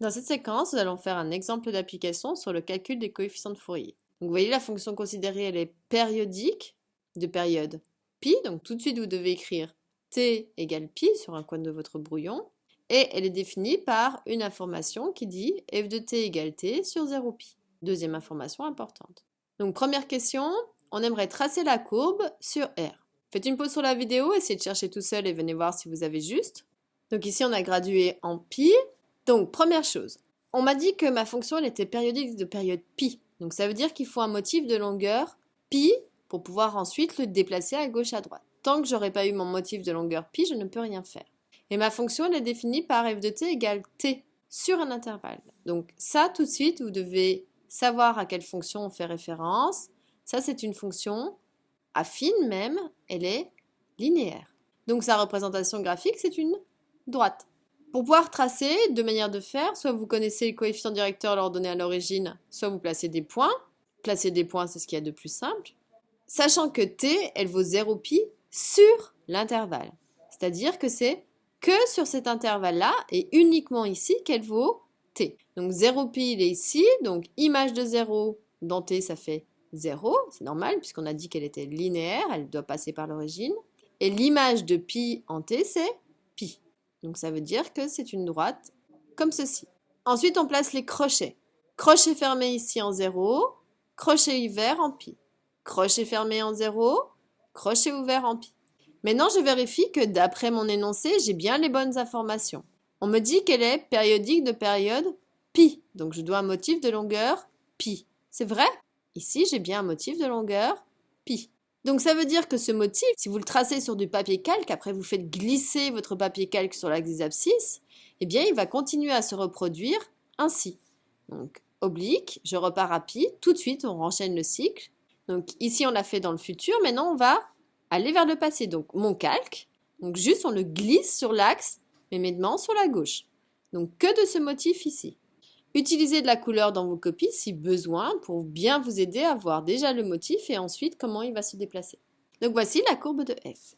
Dans cette séquence, nous allons faire un exemple d'application sur le calcul des coefficients de Fourier. Donc, vous voyez, la fonction considérée, elle est périodique de période pi. Donc, tout de suite, vous devez écrire t égale pi sur un coin de votre brouillon. Et elle est définie par une information qui dit f de t égale t sur 0 pi. Deuxième information importante. Donc, première question, on aimerait tracer la courbe sur R. Faites une pause sur la vidéo, essayez de chercher tout seul et venez voir si vous avez juste. Donc ici, on a gradué en pi. Donc, première chose, on m'a dit que ma fonction elle était périodique de période pi. Donc ça veut dire qu'il faut un motif de longueur pi pour pouvoir ensuite le déplacer à gauche à droite. Tant que j'aurais pas eu mon motif de longueur pi, je ne peux rien faire. Et ma fonction elle est définie par f de t égale t sur un intervalle. Donc ça, tout de suite, vous devez savoir à quelle fonction on fait référence. Ça, c'est une fonction affine même, elle est linéaire. Donc sa représentation graphique, c'est une droite. Pour pouvoir tracer, deux manières de faire, soit vous connaissez le coefficient directeur leur donné à l'origine, soit vous placez des points. Placer des points, c'est ce qu'il y a de plus simple. Sachant que t, elle vaut 0 pi sur l'intervalle. C'est-à-dire que c'est que sur cet intervalle-là et uniquement ici qu'elle vaut t. Donc 0 pi, il est ici, donc image de 0 dans t, ça fait 0, c'est normal puisqu'on a dit qu'elle était linéaire, elle doit passer par l'origine. Et l'image de pi en t, c'est pi. Donc ça veut dire que c'est une droite comme ceci. Ensuite, on place les crochets. Crochet fermé ici en 0, crochet ouvert en pi. Crochet fermé en 0, crochet ouvert en pi. Maintenant, je vérifie que d'après mon énoncé, j'ai bien les bonnes informations. On me dit qu'elle est périodique de période pi. Donc je dois un motif de longueur pi. C'est vrai? Ici, j'ai bien un motif de longueur pi. Donc ça veut dire que ce motif, si vous le tracez sur du papier calque, après vous faites glisser votre papier calque sur l'axe des abscisses, eh bien il va continuer à se reproduire ainsi. Donc oblique, je repars à pi, tout de suite on renchaîne le cycle. Donc ici on l'a fait dans le futur, maintenant on va aller vers le passé. Donc mon calque, donc juste on le glisse sur l'axe, mais maintenant sur la gauche. Donc que de ce motif ici. Utilisez de la couleur dans vos copies si besoin pour bien vous aider à voir déjà le motif et ensuite comment il va se déplacer. Donc voici la courbe de f.